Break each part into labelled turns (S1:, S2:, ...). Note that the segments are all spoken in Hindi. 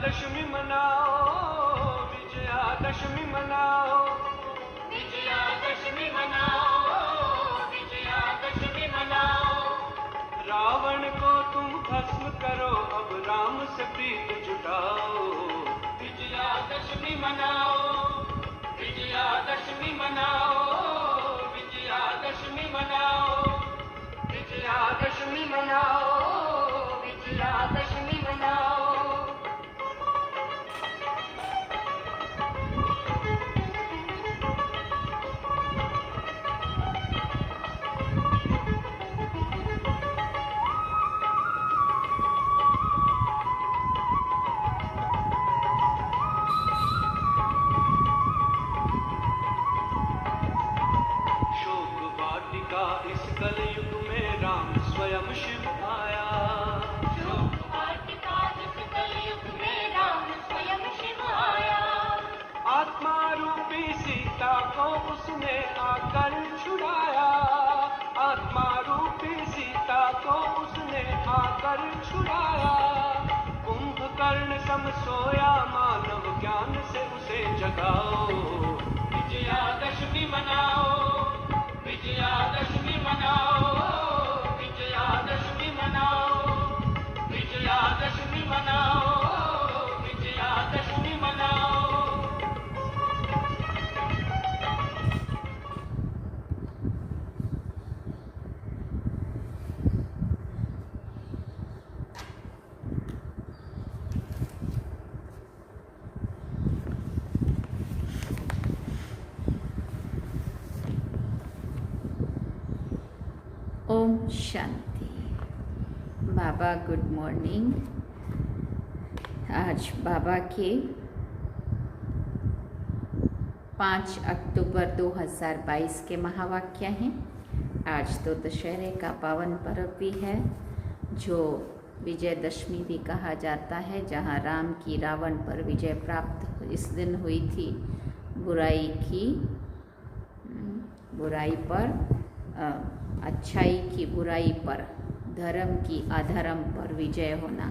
S1: विजयादशमी मनाओ, विजयादशमी मनाओ, विजयादशमी मनाओ, विजयादशमी मनाओ। रावण को तुम भस्म करो, अब राम से प्रीत जुटाओ। विजयादशमी मनाओ, विजयादशमी मनाओ, विजयादशमी मनाओ, विजयादशमी मनाओ, विजयादशमी मनाओ। इस कलयुग में राम स्वयं शिव आया। शोक वाटिका इस कलयुग में राम स्वयं शिव आया। आत्मा रूपी सीता को उसने आकर छुड़ाया। आत्मा रूपी सीता को उसने आकर छुड़ाया। कुंभकर्ण सम सोया, मानव ज्ञान से उसे जगाओ। विजयादशमी मनाओ, विजयादशमी मनाओ, विजयादशमी मनाओ, विजयादशमी मनाओ, विजयादशमी मनाओ।
S2: ओम शांति। बाबा गुड मॉर्निंग। आज बाबा के 5 अक्टूबर 2022 के महावाक्य हैं। आज तो दशहरे का पावन पर्व भी है, जो विजयदशमी भी कहा जाता है, जहाँ राम की रावण पर विजय प्राप्त इस दिन हुई थी। बुराई पर अच्छाई की बुराई पर, धर्म की अधर्म पर विजय होना।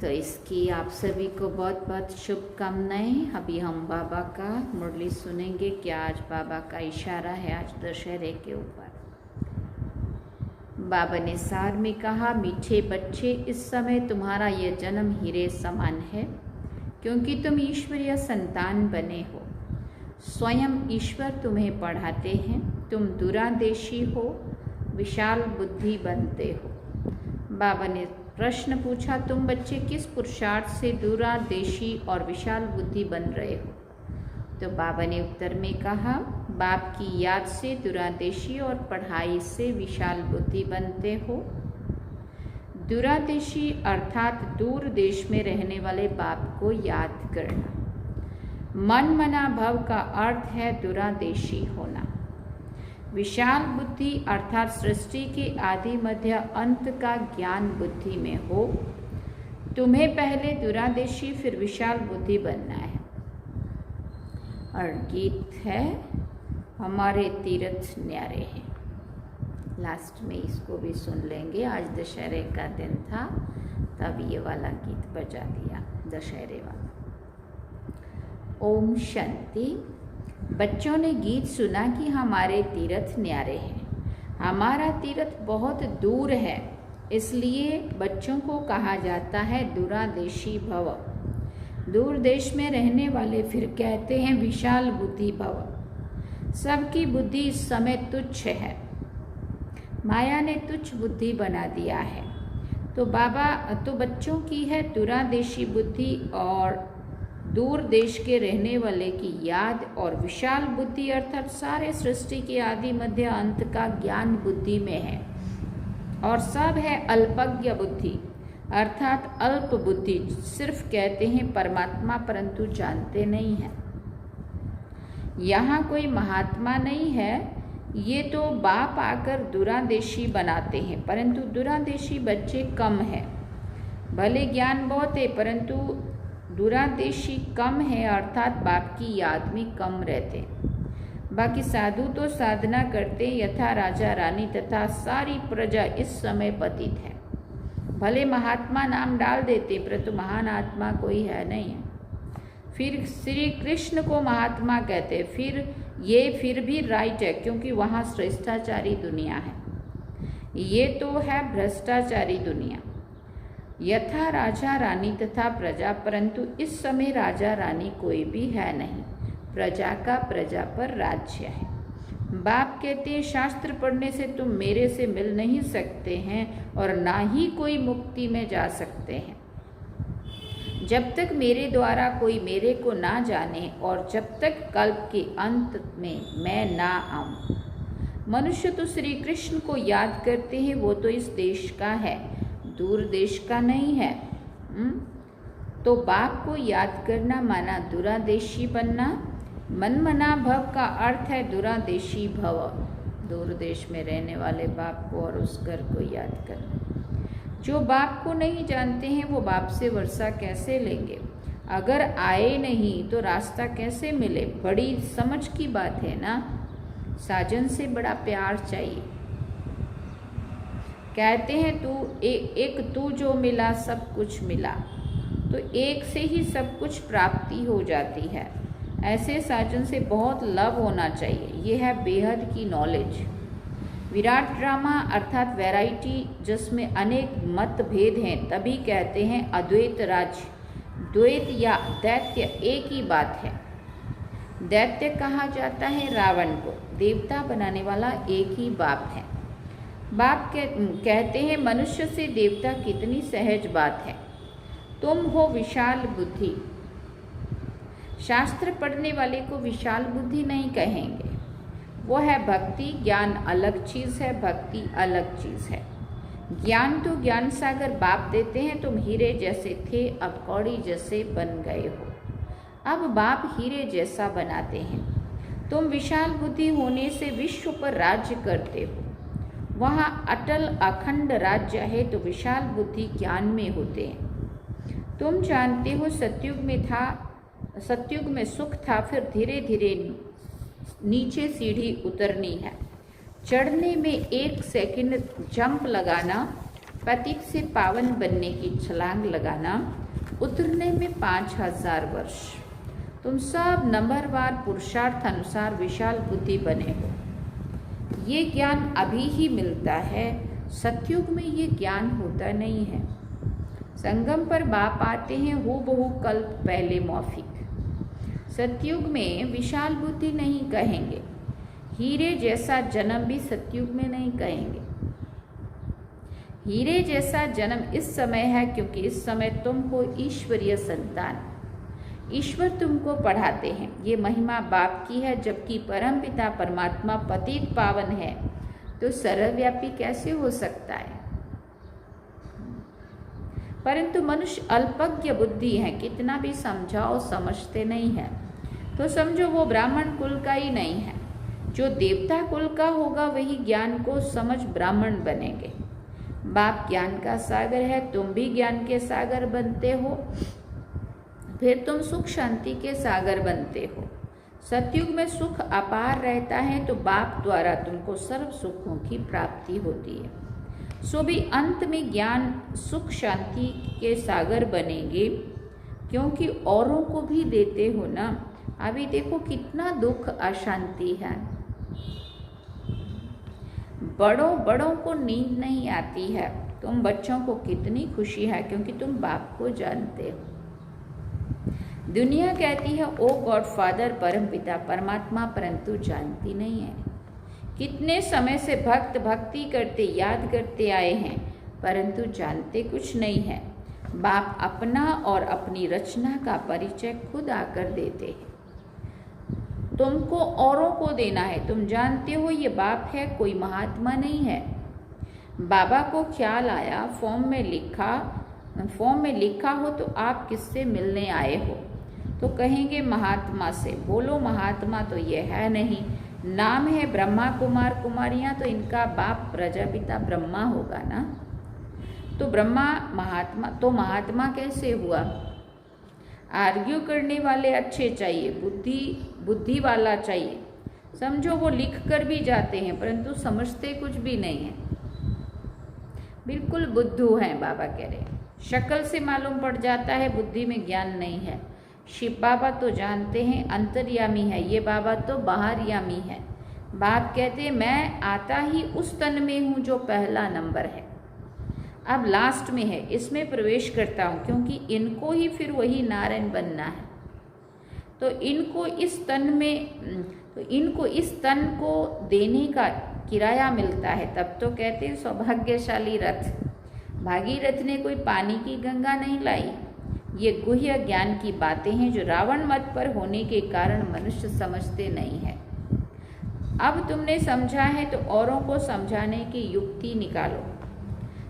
S2: तो इसकी आप सभी को बहुत बहुत शुभकामनाएं। अभी हम बाबा का मुरली सुनेंगे। क्या आज बाबा का इशारा है आज दशहरे के ऊपर। बाबा ने सार में कहा, मीठे बच्चे, इस समय तुम्हारा यह जन्म हीरे समान है, क्योंकि तुम ईश्वरीय संतान बने हो। स्वयं ईश्वर तुम्हें पढ़ाते हैं। तुम दूरादेशी हो, विशाल बुद्धि बनते हो। बाबा ने प्रश्न पूछा, तुम बच्चे किस पुरुषार्थ से दूरादेशी और विशाल बुद्धि बन रहे हो? तो बाबा ने उत्तर में कहा, बाप की याद से दूरादेशी और पढ़ाई से विशाल बुद्धि बनते हो। दूरादेशी अर्थात दूर देश में रहने वाले बाप को याद करना। मन मना भव का अर्थ है दूरादेशी होना। विशाल बुद्धि अर्थात सृष्टि के आदि मध्य अंत का ज्ञान बुद्धि में हो। तुम्हें पहले दूरादेशी फिर विशाल बुद्धि बनना है। और गीत है, हमारे तीर्थ न्यारे हैं। लास्ट में इसको भी सुन लेंगे। आज दशहरे का दिन था, तब ये वाला गीत बजा दिया, दशहरे वाला। ओम शांति। बच्चों ने गीत सुना कि हमारे तीर्थ न्यारे हैं। हमारा तीर्थ बहुत दूर है, इसलिए बच्चों को कहा जाता है दूरादेशी भव। दूर देश में रहने वाले फिर कहते हैं विशाल बुद्धि भव। सबकी बुद्धि इस समय तुच्छ है। माया ने तुच्छ बुद्धि बना दिया है। तो बच्चों की है दूरादेशी बुद्धि और दूर देश के रहने वाले की याद, और विशाल बुद्धि अर्थात सारे सृष्टि के आदि मध्य अंत का ज्ञान बुद्धि में है। और सब है अल्पज्ञ बुद्धि अर्थात अल्प बुद्धि, सिर्फ कहते हैं परमात्मा परंतु जानते नहीं हैं। यहाँ कोई महात्मा नहीं है, ये तो बाप आकर दूरादेशी बनाते हैं, परंतु दूरादेशी बच्चे कम है। भले ज्ञान बहुत है, परंतु दूरादेशी कम है, अर्थात बाप की याद में कम रहते। बाकी साधु तो साधना करते, यथा राजा रानी तथा सारी प्रजा इस समय पतित है। भले महात्मा नाम डाल देते परंतु महान आत्मा कोई है नहीं है। फिर श्री कृष्ण को महात्मा कहते, फिर भी राइट है क्योंकि वहाँ श्रेष्ठाचारी दुनिया है। ये तो है भ्रष्टाचारी दुनिया। यथा राजा रानी तथा प्रजा, परंतु इस समय राजा रानी कोई भी है नहीं, प्रजा का प्रजा पर राज्य है। बाप कहते हैं शास्त्र पढ़ने से तुम मेरे से मिल नहीं सकते हैं और ना ही कोई मुक्ति में जा सकते हैं, जब तक मेरे द्वारा कोई मेरे को ना जाने और जब तक कल्प के अंत में मैं ना आऊं। मनुष्य तो श्री कृष्ण को याद करते हैं, वो तो इस देश का है, दूर देश का नहीं है। तो बाप को याद करना माना दुरादेशी बनना। मनमना भव का अर्थ है दुरादेशी भव, दूर देश में रहने वाले बाप को और उस घर को याद करना। जो बाप को नहीं जानते हैं वो बाप से वर्षा कैसे लेंगे? अगर आए नहीं तो रास्ता कैसे मिले? बड़ी समझ की बात है ना। साजन से बड़ा प्यार चाहिए। कहते हैं तू जो मिला सब कुछ मिला, तो एक से ही सब कुछ प्राप्ति हो जाती है। ऐसे साजन से बहुत लव होना चाहिए। ये है बेहद की नॉलेज। विराट ड्रामा अर्थात वैरायटी, जिसमें अनेक मतभेद हैं, तभी कहते हैं अद्वैत राज्य। द्वैत या दैत्य एक ही बात है। दैत्य कहा जाता है रावण को, देवता बनाने वाला एक ही बाप है। बाप कहते हैं मनुष्य से देवता कितनी सहज बात है। तुम हो विशाल बुद्धि। शास्त्र पढ़ने वाले को विशाल बुद्धि नहीं कहेंगे, वो है भक्ति। ज्ञान अलग चीज़ है, भक्ति अलग चीज़ है। ज्ञान तो ज्ञान सागर बाप देते हैं। तुम हीरे जैसे थे, अब कौड़ी जैसे बन गए हो। अब बाप हीरे जैसा बनाते हैं। तुम विशाल बुद्धि होने से विश्व पर राज्य करते हो। वहाँ अटल अखंड राज्य है, तो विशाल बुद्धि ज्ञान में होते हैं। तुम जानते हो सतयुग में सुख था, फिर धीरे धीरे नीचे सीढ़ी उतरनी है। चढ़ने में 1 सेकंड जंप लगाना, पतित से पावन बनने की छलांग लगाना, उतरने में 5000 वर्ष। तुम सब नंबरवार पुरुषार्थ अनुसार विशाल बुद्धि बने हो। ये ज्ञान अभी ही मिलता है, सतयुग में ये ज्ञान होता नहीं है। संगम पर बाप आते हैं हूबहू कल्प पहले मौफिक। सतयुग में विशाल बुद्धि नहीं कहेंगे। हीरे जैसा जन्म भी सतयुग में नहीं कहेंगे। हीरे जैसा जन्म इस समय है क्योंकि इस समय तुम हो ईश्वरीय संतान। ईश्वर तुमको पढ़ाते हैं। ये महिमा बाप की है, जबकि परमपिता परमात्मा पतित पावन है, तो सर्वव्यापी कैसे हो सकता है? परंतु मनुष्य अल्पज्ञ बुद्धि है, कितना भी समझाओ समझते नहीं है। तो समझो वो ब्राह्मण कुल का ही नहीं है। जो देवता कुल का होगा वही ज्ञान को समझ ब्राह्मण बनेंगे। बाप ज्ञान का सागर है, तुम भी ज्ञान के सागर बनते हो, फिर तुम सुख शांति के सागर बनते हो। सतयुग में सुख अपार रहता है, तो बाप द्वारा तुमको सर्व सुखों की प्राप्ति होती है। सो भी अंत में ज्ञान सुख शांति के सागर बनेंगे, क्योंकि औरों को भी देते हो ना। अभी देखो कितना दुख अशांति है। बड़ों को नींद नहीं आती है। तुम बच्चों को कितनी खुशी है, क्योंकि तुम बाप को जानते हो। दुनिया कहती है ओ गॉड फादर परम पिता परमात्मा, परंतु जानती नहीं है। कितने समय से भक्त भक्ति करते याद करते आए हैं, परंतु जानते कुछ नहीं है। बाप अपना और अपनी रचना का परिचय खुद आकर देते हैं। तुमको औरों को देना है। तुम जानते हो ये बाप है, कोई महात्मा नहीं है। बाबा को ख्याल आया, फॉर्म में लिखा हो तो आप किससे मिलने आए हो? तो कहेंगे महात्मा से। बोलो महात्मा तो ये है नहीं, नाम है ब्रह्मा कुमार कुमारियाँ, तो इनका बाप प्रजापिता ब्रह्मा होगा ना। तो ब्रह्मा महात्मा कैसे हुआ? आर्ग्यू करने वाले अच्छे चाहिए, बुद्धि वाला चाहिए। समझो वो लिख कर भी जाते हैं, परंतु समझते कुछ भी नहीं है। बिल्कुल बुद्धू हैं, बाबा कह रहे हैं। शक्ल से मालूम पड़ जाता है, बुद्धि में ज्ञान नहीं है। शिव बाबा तो जानते हैं अंतर्यामी है, ये बाबा तो बाहरयामी है। बाप कहते हैं मैं आता ही उस तन में हूँ जो पहला नंबर है, अब लास्ट में है, इसमें प्रवेश करता हूँ, क्योंकि इनको ही फिर वही नारायण बनना है। तो इनको इस तन को देने का किराया मिलता है। तब तो कहते हैं सौभाग्यशाली रथ। भागीरथ ने कोई पानी की गंगा नहीं लाई। ये गुह्य ज्ञान की बातें हैं जो रावण मत पर होने के कारण मनुष्य समझते नहीं है। अब तुमने समझा है तो औरों को समझाने की युक्ति निकालो।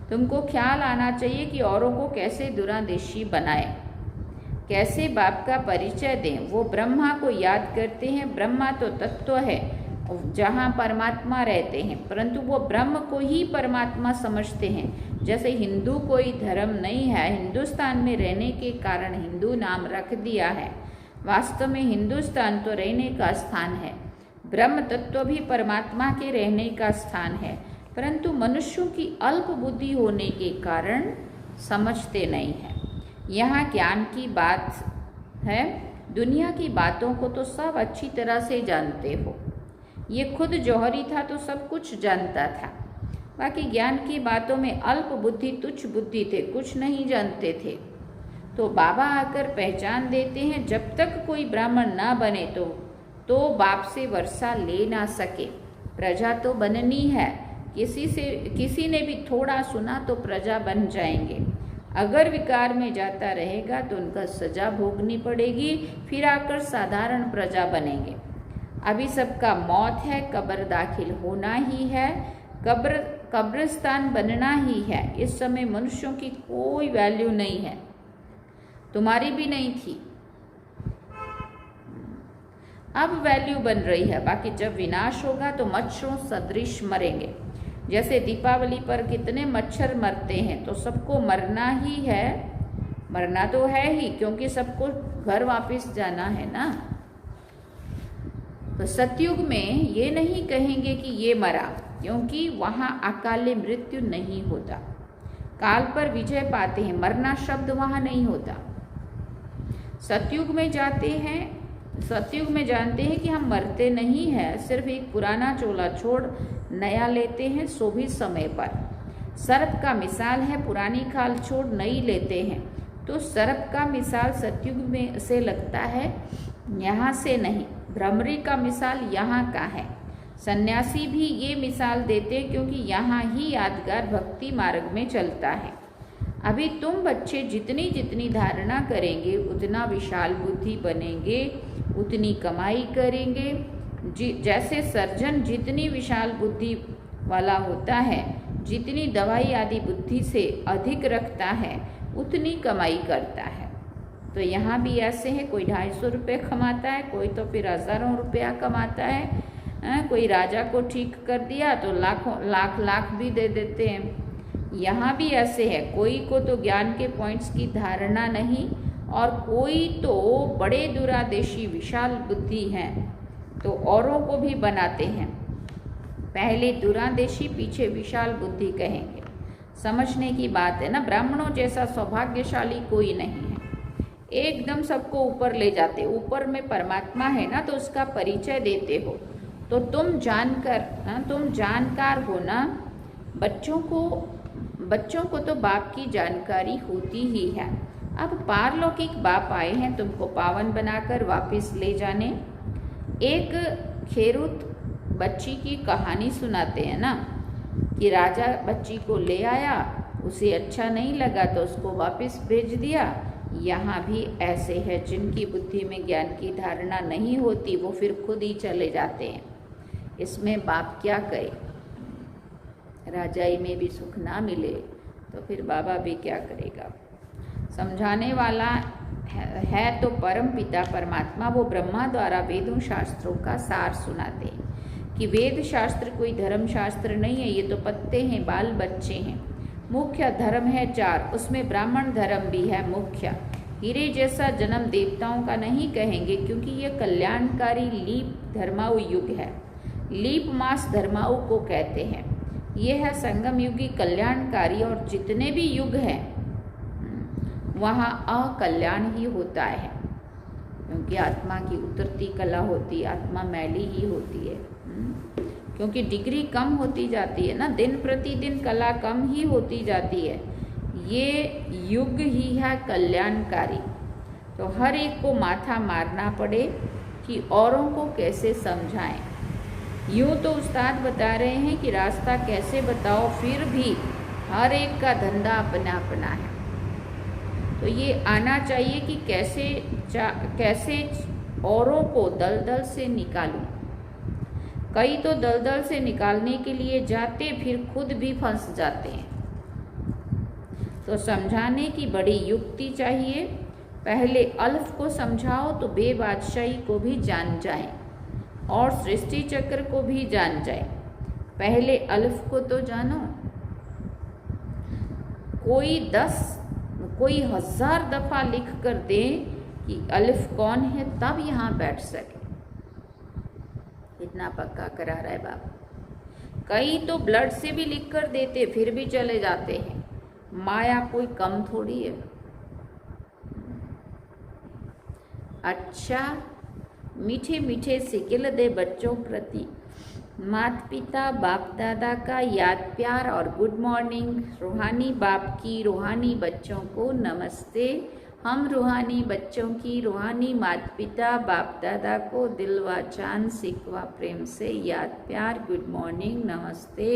S2: तुमको ख्याल आना चाहिए कि औरों को कैसे दूरांदेशी बनाएं, कैसे बाप का परिचय दें। वो ब्रह्मा को याद करते हैं। ब्रह्मा तो तत्व है जहाँ परमात्मा रहते हैं, परंतु वो ब्रह्म को ही परमात्मा समझते हैं। जैसे हिंदू कोई धर्म नहीं है, हिंदुस्तान में रहने के कारण हिंदू नाम रख दिया है। वास्तव में हिंदुस्तान तो रहने का स्थान है, ब्रह्म तत्व भी परमात्मा के रहने का स्थान है, परंतु मनुष्यों की अल्प बुद्धि होने के कारण समझते नहीं हैं। यहाँ ज्ञान की बात है। दुनिया की बातों को तो सब अच्छी तरह से जानते हो। ये खुद जौहरी था तो सब कुछ जानता था, बाकी ज्ञान की बातों में अल्प बुद्धि तुच्छ बुद्धि थे, कुछ नहीं जानते थे। तो बाबा आकर पहचान देते हैं, जब तक कोई ब्राह्मण ना बने तो बाप से वर्षा ले ना सके। प्रजा तो बननी है, किसी ने भी थोड़ा सुना तो प्रजा बन जाएंगे। अगर विकार में जाता रहेगा तो उनका सजा भोगनी पड़ेगी, फिर आकर साधारण प्रजा बनेंगे। अभी सबका मौत है, कब्र दाखिल होना ही है, कब्रिस्तान बनना ही है। इस समय मनुष्यों की कोई वैल्यू नहीं है, तुम्हारी भी नहीं थी, अब वैल्यू बन रही है। बाकी जब विनाश होगा तो मच्छरों सदृश मरेंगे। जैसे दीपावली पर कितने मच्छर मरते हैं, तो सबको मरना ही है, मरना तो है ही, क्योंकि सबको घर वापस जाना है ना। तो सतयुग में ये नहीं कहेंगे कि ये मरा, क्योंकि वहाँ अकाले मृत्यु नहीं होता, काल पर विजय पाते हैं, मरना शब्द वहाँ नहीं होता। सतयुग में जाते हैं, सतयुग में जानते हैं कि हम मरते नहीं हैं, सिर्फ एक पुराना चोला छोड़ नया लेते हैं, सो भी समय पर। सर्प का मिसाल है, पुरानी खाल छोड़ नई लेते हैं। तो सर्प का मिसाल सतयुग में से लगता है, यहाँ से नहीं। भ्रमरी का मिसाल यहाँ का है। सन्यासी भी ये मिसाल देते क्योंकि यहाँ ही यादगार भक्ति मार्ग में चलता है। अभी तुम बच्चे जितनी जितनी धारणा करेंगे उतना विशाल बुद्धि बनेंगे, उतनी कमाई करेंगे। जैसे सर्जन जितनी विशाल बुद्धि वाला होता है, जितनी दवाई आदि बुद्धि से अधिक रखता है, उतनी कमाई करता है। तो यहाँ भी ऐसे है, कोई 250 रुपये कमाता है, कोई तो फिर हज़ारों रुपया कमाता है। कोई राजा को ठीक कर दिया तो लाख भी दे देते हैं। यहाँ भी ऐसे है, कोई को तो ज्ञान के पॉइंट्स की धारणा नहीं, और कोई तो बड़े दूरादेशी विशाल बुद्धि हैं, तो औरों को भी बनाते हैं। पहले दूरादेशी, पीछे विशाल बुद्धि कहेंगे। समझने की बात है ना। ब्राह्मणों जैसा सौभाग्यशाली कोई नहीं है, एकदम सबको ऊपर ले जाते। ऊपर में परमात्मा है ना, तो उसका परिचय देते हो। तो तुम जानकार हो ना। बच्चों को तो बाप की जानकारी होती ही है। अब पारलौकिक बाप आए हैं तुमको पावन बनाकर वापस ले जाने। एक खेरूत बच्ची की कहानी सुनाते हैं ना, कि राजा बच्ची को ले आया, उसे अच्छा नहीं लगा तो उसको वापस भेज दिया। यहाँ भी ऐसे है, जिनकी बुद्धि में ज्ञान की धारणा नहीं होती वो फिर खुद ही चले जाते हैं। इसमें बाप क्या करे? राजाई में भी सुख ना मिले तो फिर बाबा भी क्या करेगा? समझाने वाला है तो परम पिता परमात्मा, वो ब्रह्मा द्वारा वेदों शास्त्रों का सार सुनाते हैं कि वेद शास्त्र कोई धर्म शास्त्र नहीं है, ये तो पत्ते हैं, बाल बच्चे हैं। मुख्य धर्म है 4, उसमें ब्राह्मण धर्म भी है मुख्य। हीरे जैसा जन्म देवताओं का नहीं कहेंगे, क्योंकि ये कल्याणकारी लीप धर्माऊ युग है। लीप मास धर्माऊ को कहते हैं। ये है संगम युगी कल्याणकारी, और जितने भी युग हैं वहाँ अकल्याण ही होता है, क्योंकि आत्मा की उतरती कला होती है, आत्मा मैली ही होती है। क्योंकि डिग्री कम होती जाती है ना, दिन प्रतिदिन कला कम ही होती जाती है। ये युग ही है कल्याणकारी। तो हर एक को माथा मारना पड़े कि औरों को कैसे समझाएं। यूँ तो उस्ताद बता रहे हैं कि रास्ता कैसे बताओ, फिर भी हर एक का धंधा अपना अपना है। तो ये आना चाहिए कि कैसे औरों को दलदल से निकालूं। कई तो दलदल से निकालने के लिए जाते फिर खुद भी फंस जाते हैं। तो समझाने की बड़ी युक्ति चाहिए। पहले अल्फ को समझाओ तो बेबादशाही को भी जान जाए और सृष्टि चक्र को भी जान जाए। पहले अल्फ को तो जानो। कोई 1000 दफा लिख कर दे कि अल्फ कौन है, तब यहाँ बैठ सके। इतना पक्का करा रहा है बाबा। कई तो ब्लड से भी लिख कर देते फिर भी चले जाते हैं। माया कोई कम थोड़ी है। अच्छा, मीठे मीठे सिकिल दे बच्चों प्रति माता पिता बाप दादा का याद प्यार और गुड मॉर्निंग। रूहानी बाप की रूहानी बच्चों को नमस्ते। हम रूहानी बच्चों की रूहानी माता पिता बाप दादा को दिल व जान सिकवा प्रेम से याद प्यार गुड मॉर्निंग नमस्ते।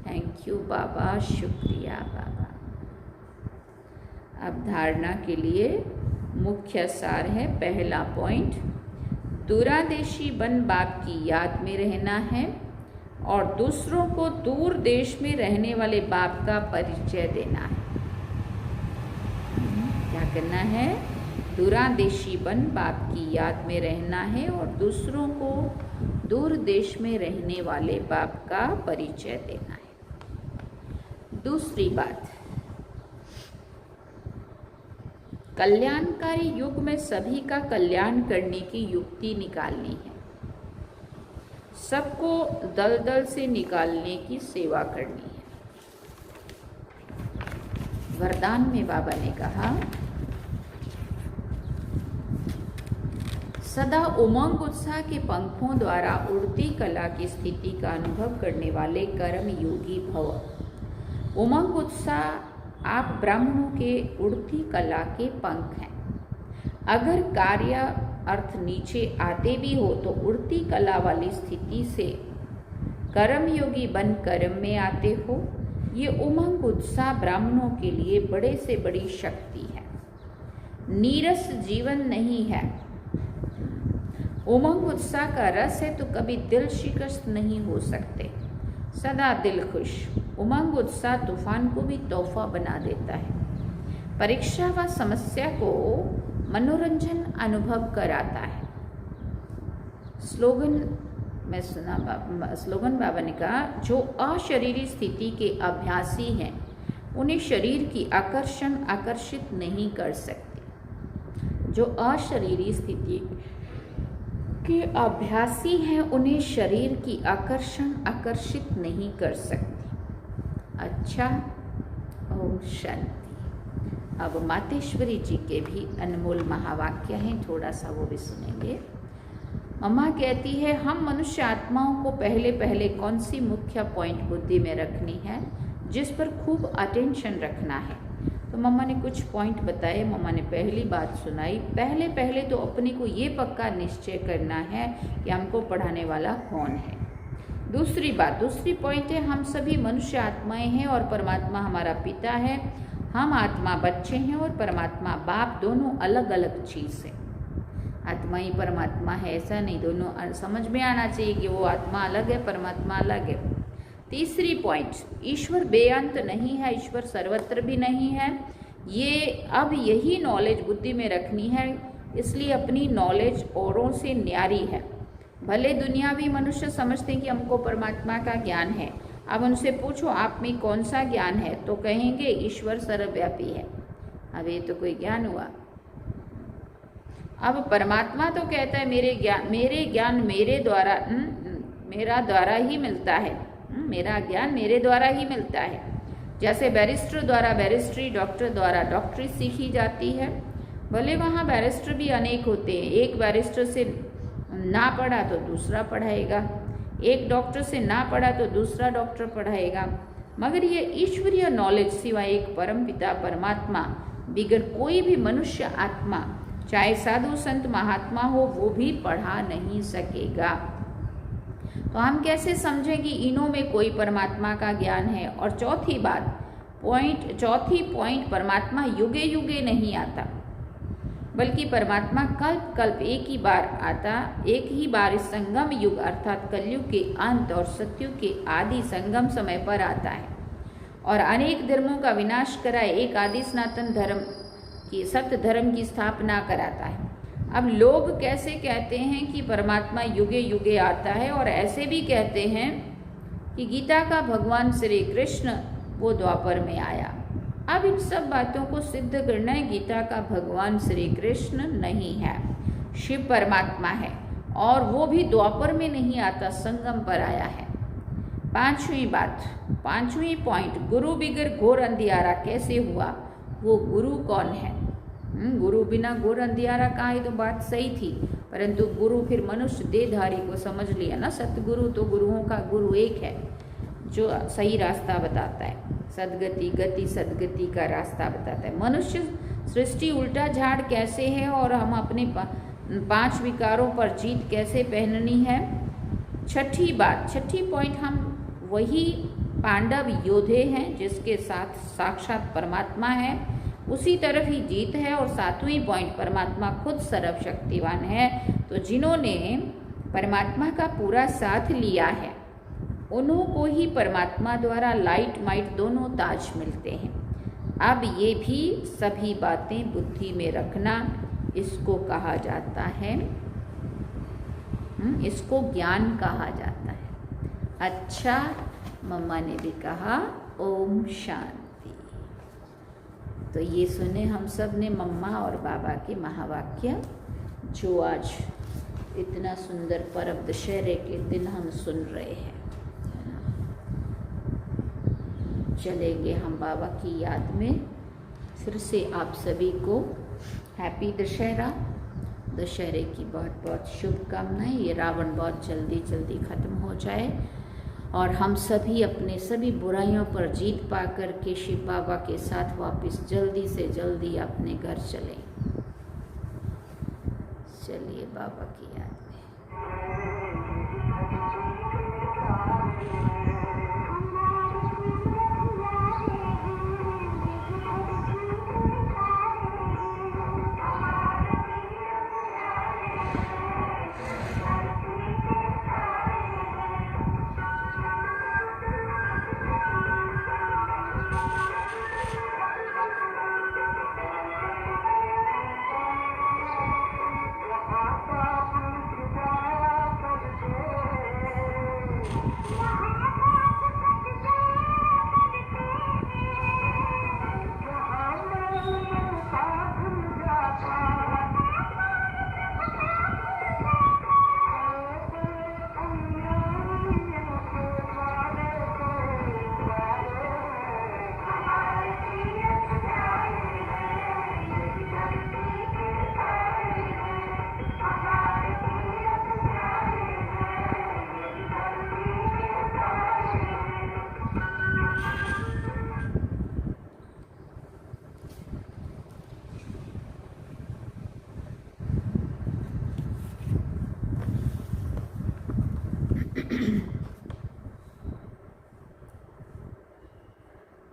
S2: थैंक यू बाबा, शुक्रिया बाबा। अब धारणा के लिए मुख्य सार है। पहला पॉइंट, दूरादेशी बन बाप की याद में रहना है और दूसरों को दूर देश में रहने वाले बाप का परिचय देना है। क्या करना है? दूरादेशी बन बाप की याद में रहना है और दूसरों को दूर देश में रहने वाले बाप का परिचय देना है। दूसरी बात, कल्याणकारी युग में सभी का कल्याण करने की युक्ति निकालनी है। सबको दलदल से निकालने की सेवा करनी है। वरदान में बाबा ने कहा, सदा उमंग उत्साह के पंखों द्वारा उड़ती कला की स्थिति का अनुभव करने वाले कर्म योगी भव। उमंग उत्साह आप ब्राह्मणों के उड़ती कला के पंख हैं। अगर कार्य अर्थ नीचे आते भी हो तो उड़ती कला वाली स्थिति से कर्म योगी बन कर्म में आते हो। ये उमंग उत्साह ब्राह्मणों के लिए बड़े से बड़ी शक्ति है। नीरस जीवन नहीं है। उमंग उत्साह का रस है तो कभी दिल शिकस्त नहीं हो सकते। सदा दिल खुश। उमंग उत्साह तूफान को भी तोहफा बना देता है। परीक्षा व समस्या को मनोरंजन अनुभव कराता है। स्लोगन मैं सुना, स्लोगन बाबा ने कहा, जो अशरीरी स्थिति के अभ्यासी हैं उन्हें शरीर की आकर्षण आकर्षित नहीं कर सकती। जो अशरीरी स्थिति के अभ्यासी हैं उन्हें शरीर की आकर्षण आकर्षित नहीं कर सकती। अच्छा, ओम शांति। अब मातेश्वरी जी के भी अनमोल महावाक्य हैं, थोड़ा सा वो भी सुनेंगे। मम्मा कहती है, हम मनुष्य आत्माओं को पहले पहले कौन सी मुख्य पॉइंट बुद्धि में रखनी है जिस पर खूब अटेंशन रखना है। तो मम्मा ने कुछ पॉइंट बताए। मम्मा ने पहली बात सुनाई, पहले तो अपने को ये पक्का निश्चय करना है कि हमको पढ़ाने वाला कौन है। दूसरी बात, दूसरी पॉइंट है, हम सभी मनुष्य आत्माएं हैं और परमात्मा हमारा पिता है। हम आत्मा बच्चे हैं और परमात्मा बाप, दोनों अलग अलग चीज़ है। आत्मा ही परमात्मा है ऐसा नहीं, दोनों समझ में आना चाहिए कि वो आत्मा अलग है, परमात्मा अलग है। तीसरी पॉइंट, ईश्वर बेअंत नहीं है, ईश्वर सर्वत्र भी नहीं है। ये अब यही नॉलेज बुद्धि में रखनी है, इसलिए अपनी नॉलेज औरों से न्यारी है। भले दुनियावी मनुष्य समझते हैं कि हमको परमात्मा का ज्ञान है। अब उनसे पूछो आप में कौन सा ज्ञान है, तो कहेंगे ईश्वर सर्वव्यापी है। अब ये तो कोई ज्ञान हुआ। अब परमात्मा तो कहता है मेरे ज्ञान मेरे द्वारा, मेरा द्वारा ही मिलता है। मेरा ज्ञान मेरे द्वारा ही मिलता है। जैसे बैरिस्टर द्वारा बैरिस्ट्री, डॉक्टर द्वारा डॉक्टरी सीखी जाती है। भले वहाँ बैरिस्टर भी अनेक होते हैं, एक बैरिस्टर से ना पढ़ा तो दूसरा पढ़ाएगा, एक डॉक्टर से ना पढ़ा तो दूसरा डॉक्टर पढ़ाएगा, मगर ये ईश्वरीय नॉलेज सिवाय एक परम पिता परमात्मा बिगर कोई भी मनुष्य आत्मा, चाहे साधु संत महात्मा हो, वो भी पढ़ा नहीं सकेगा। तो हम कैसे समझें कि इनों में कोई परमात्मा का ज्ञान है? और चौथी पॉइंट, परमात्मा युगे युगे नहीं आता, बल्कि परमात्मा कल्प कल्प एक ही बार इस संगम युग अर्थात कलयुग के अंत और सतयुग के आदि संगम समय पर आता है और अनेक धर्मों का विनाश कराए एक आदि सनातन धर्म की, सत्य धर्म की स्थापना कराता है। अब लोग कैसे कहते हैं कि परमात्मा युगे युगे आता है, और ऐसे भी कहते हैं कि गीता का भगवान श्री कृष्ण वो द्वापर में आया। अब इन सब बातों को सिद्ध करना है, गीता का भगवान श्री कृष्ण नहीं है, शिव परमात्मा है, और वो भी द्वापर में नहीं आता, संगम पर आया है। पांचवी पॉइंट, गुरु बिगर घोर अंधियारा कैसे हुआ? वो गुरु कौन है? गुरु बिना घोर अंधियारा कहाँ? ये तो बात सही थी, परंतु गुरु फिर मनुष्य देहधारी को समझ लिया ना। सतगुरु तो गुरुओं का गुरु एक है जो सही रास्ता बताता है, सदगति का रास्ता बताता है। मनुष्य सृष्टि उल्टा झाड़ कैसे है और हम अपने 5 विकारों पर जीत कैसे पहननी है? छठी पॉइंट, हम वही पांडव योद्धे हैं जिसके साथ साक्षात परमात्मा है, उसी तरफ ही जीत है। और 7वीं पॉइंट, परमात्मा खुद सर्वशक्तिवान है, तो जिन्होंने परमात्मा का पूरा साथ लिया है उन्हों को ही परमात्मा द्वारा लाइट माइट दोनों ताज मिलते हैं। अब ये भी सभी बातें बुद्धि में रखना, इसको कहा जाता है, इसको ज्ञान कहा जाता है। अच्छा, मम्मा ने भी कहा ओम शांति। तो ये सुने हम सब ने मम्मा और बाबा के महावाक्य, जो आज इतना सुंदर पर्व दशहरे के दिन हम सुन रहे हैं। चलेंगे हम बाबा की याद में। फिर से आप सभी को हैप्पी दशहरा, दशहरे की बहुत बहुत शुभकामनाएं। ये रावण बहुत जल्दी जल्दी ख़त्म हो जाए और हम सभी अपने सभी बुराइयों पर जीत पा कर के शिव बाबा के साथ वापस जल्दी से जल्दी अपने घर चलें। चलिए बाबा की याद में।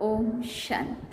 S2: ओम शांति।